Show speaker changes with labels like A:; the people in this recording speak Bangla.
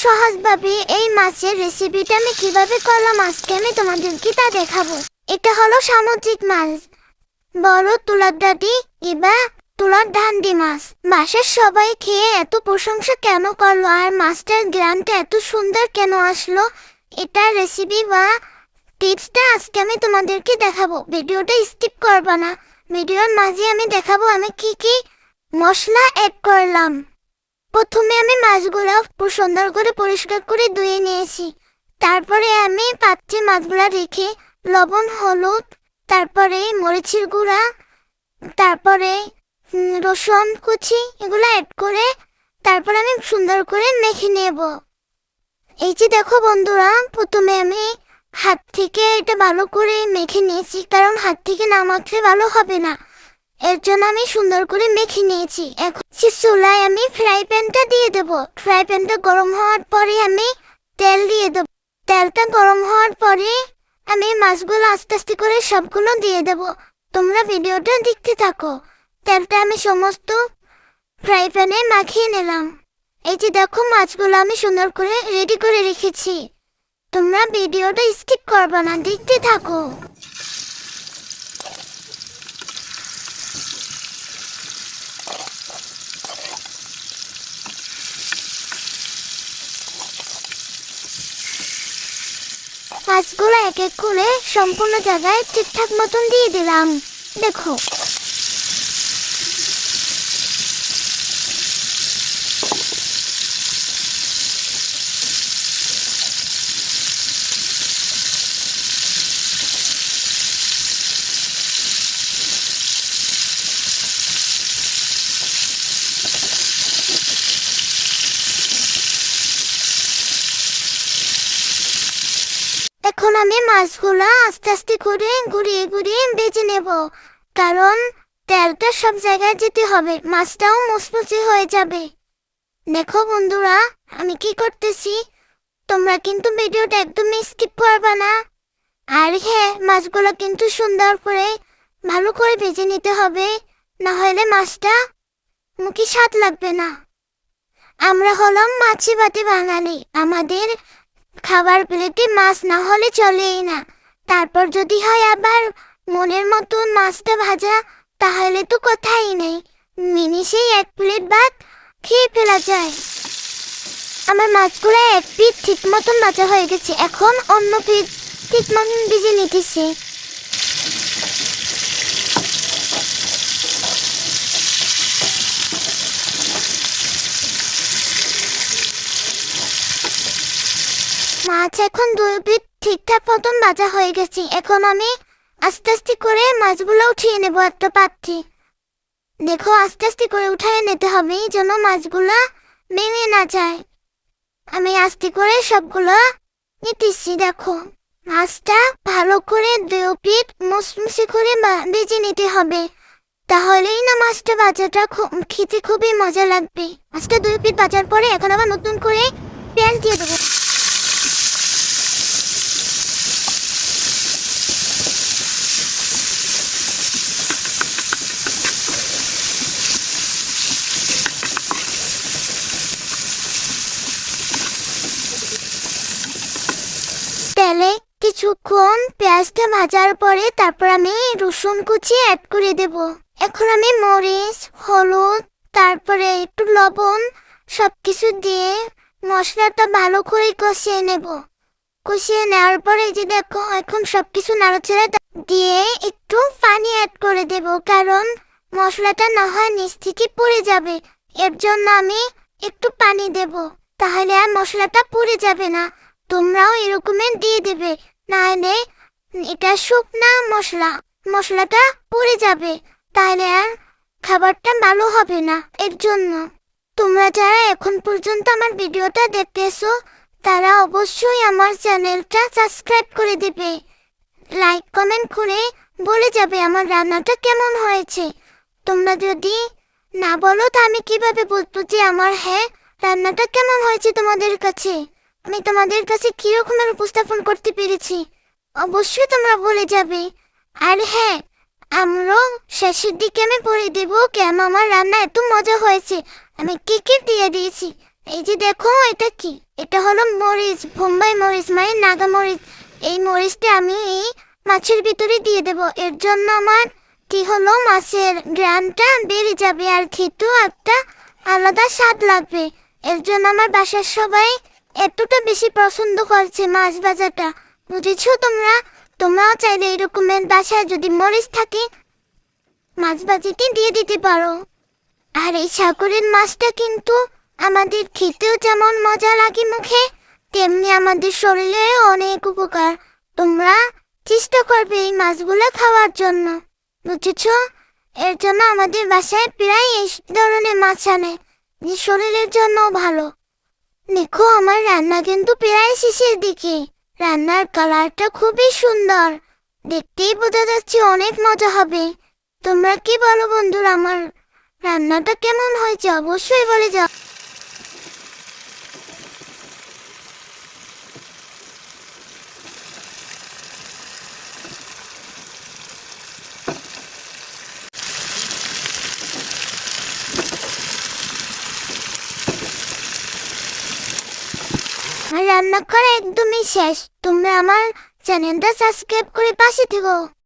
A: সহজভাবে এই মাছের রেসিপিটা আমি কিভাবে করলাম আজকে আমি তোমাদেরকে তা দেখাবো। এটা হলো সামুদ্রিক মাছ, বড় তুলার ডাঁটি কিংবা তুলার ধান্ডি মাছ। মাছের সবাই খেয়ে এত প্রশংসা কেন করলো আর মাছটার গ্রানটা এত সুন্দর কেন আসলো, এটা রেসিপি বা টিপসটা আজকে আমি তোমাদেরকে দেখাবো। ভিডিওটা স্কিপ করবা না, ভিডিওর মাঝে আমি দেখাবো আমি কি কি মশলা অ্যাড করলাম। প্রথমে আমি মাছগুলো সুন্দর করে পরিষ্কার করে ধুয়ে নিয়েছি। তারপরে আমি পাত্রে মাছগুলো রেখে লবণ, হলুদ, তারপরে মরিচের গুঁড়া, তারপরে রসুন কুচি এগুলো অ্যাড করে তারপরে আমি সুন্দর করে মেখে নেব। এই যে দেখো বন্ধুরা, প্রথমে আমি হাত থেকে এটা ভালো করে মেখে নিয়েছি, কারণ হাত থেকে না মাখলে ভালো হবে না, এর জন্য আমি সুন্দর করে মেখে নিয়েছি। এখন চুলায় আমি ফ্রাই প্যানটা দিয়ে দেবো। ফ্রাই প্যানটা গরম হওয়ার পরে আমি তেল দিয়ে দেবো। তেলটা গরম হওয়ার পরে আমি মাছগুলো আস্তে আস্তে করে সবগুলো দিয়ে দেবো। তোমরা ভিডিওটা দেখতে থাকো। তেলটা আমি সমস্ত ফ্রাই প্যানে মাখিয়ে নিলাম। এই যে দেখো মাছগুলো আমি সুন্দর করে রেডি করে রেখেছি। তোমরা ভিডিওটা স্কিপ করবে না, দেখতে থাকো। মাছগুলো এক এক করে সম্পূর্ণ জায়গায় ঠিকঠাক মতন দিয়ে দিলাম। দেখো এখন আমি মাছগুলো আস্তে আস্তে করে ঘুরিয়ে ঘুরিয়ে ভেজে নেব, কারণ তেলটা সব জায়গায় যেতে হবে, মাছটাও মুচমুচে হয়ে যাবে। দেখো বন্ধুরা আমি কি করতেছি, তোমরা কিন্তু ভিডিওটা একদম স্কিপ করবে না। আর হ্যাঁ, মাছগুলো কিন্তু সুন্দর করে ভালো করে ভেজে নিতে হবে, না হলে মাছটা মুখে স্বাদ লাগবে না। আমরা হলাম মাছি ভাতে বাঙালি, আমাদের খাবার প্লেটে মাছ না হলে চলেই না। তারপর যদি হয় আবার মনের মতন মাছটা ভাজা, তাহলে তো কথাই নেই, মিনিশেই এক প্লেট ভাত খেয়ে ফেলা যায়। আমার মাছগুলো এক পিঠ ঠিক মতন ভাজা হয়ে গেছে, এখন অন্য পিঠ ঠিক মতন ভেজে নিতেছি। মাছ এখন দুই পিঠ ঠিকঠাক মতন ভাজা হয়ে গেছে। এখন আমি আস্তে আস্তে করে মাছগুলো উঠিয়ে নেবো একটা পাত্রে। দেখো আস্তে আস্তে করে উঠিয়ে নিতে হবে যেন মাছগুলো ভেঙে না যায়। আমি আস্তে করে সবগুলো নিতেছি। দেখো মাছটা ভালো করে দুই পিঠ মুচমুচে করে ভেজে নিতে হবে, তাহলেই না মাছটা ভাজাটা খেতে খুবই মজা লাগবে। মাছটা দুই পিঠ ভাজার পরে এখন আবার নতুন করে পেঁয়াজ দিয়ে দেবো। তেলে কিছুক্ষণ পেঁয়াজটা ভাজার পরে তারপর আমি রসুন কুচি অ্যাড করে দেব। এখন আমি মরিচ, হলুদ, তারপরে একটু লবণ সবকিছু দিয়ে মশলাটা ভালো করে কষিয়ে নেব। কষিয়ে নেওয়ার পরে যে দেখো এখন সবকিছু নাড়াচাড়া দিয়ে একটু পানি অ্যাড করে দেব, কারণ মশলাটা না হয় নিচ থেকে পুড়ে যাবে, এর জন্য আমি একটু পানি দেব, তাহলে আর মশলাটা পুড়ে যাবে না। তোমরাও এরকমের দিয়ে দেবে, নাহলে এটা শুকনা মশলাটা পুড়ে যাবে, তাহলে আর খাবারটা ভালো হবে না। এর জন্য তোমরা যারা এখন পর্যন্ত আমার ভিডিওটা দেখতেছো তারা অবশ্যই আমার চ্যানেলটা সাবস্ক্রাইব করে দেবে, লাইক কমেন্ট করে বলে যাবে আমার রান্নাটা কেমন হয়েছে। তোমরা যদি না বলো তা আমি কিভাবে বুঝবো যে আমার রান্নাটা কেমন হয়েছে তোমাদের কাছে, আমি তোমাদের কাছে কিরকমের উপস্থাপন করতে পেরেছি। অবশ্যই তোমরা বলে যাবে। আর হ্যাঁ, আমরাও শেষের দিকে আমি বলে দেবো কেন আমার রান্না এত মজা হয়েছে, আমি কি কি দিয়ে দিয়েছি। এই যে দেখো এটা কি, এটা হলো মরিচ, বোম্বাই মরিচ মানে নাগা মরিচ। এই মরিচটা আমি এই মাছের ভিতরে দিয়ে দেব। এর জন্য আমার কি হলো, মাছের গ্রানটা বেড়ে যাবে আর খেতেও একটা আলাদা স্বাদ লাগবে। এর জন্য আমার বাসার সবাই এতটা বেশি পছন্দ করছে মাছ ভাজাটা। বুঝেছো তোমরা? তোমরাও চাইলে এরকমের বাসায় যদি মরিচ থাকে মাছ ভাজিতে দিয়ে দিতে পারো। আর এই সাগরের মাছটা কিন্তু আমাদের খেতেও যেমন মজা লাগে মুখে, তেমনি আমাদের শরীরে অনেক উপকার। তোমরা চেষ্টা করবে এই মাছগুলো খাওয়ার জন্য, বুঝেছ? এর জন্য আমাদের বাসায় প্রায় এই ধরনের মাছ আনে, যে শরীরের জন্য ভালো। দেখো আমার রান্না কিন্তু প্রায় শেষের দিকে। রান্নার কালারটা খুবই সুন্দর, দেখতেই বোঝা যাচ্ছে অনেক মজা হবে। তোমরা কি বলো বন্ধুরা, আমার রান্নাটা কেমন হয়েছে অবশ্যই বলে যাও। আমার রান্না করা একদমই শেষ। তোমরা আমার চ্যানেলটা সাবস্ক্রাইব করে পাশে থেকো।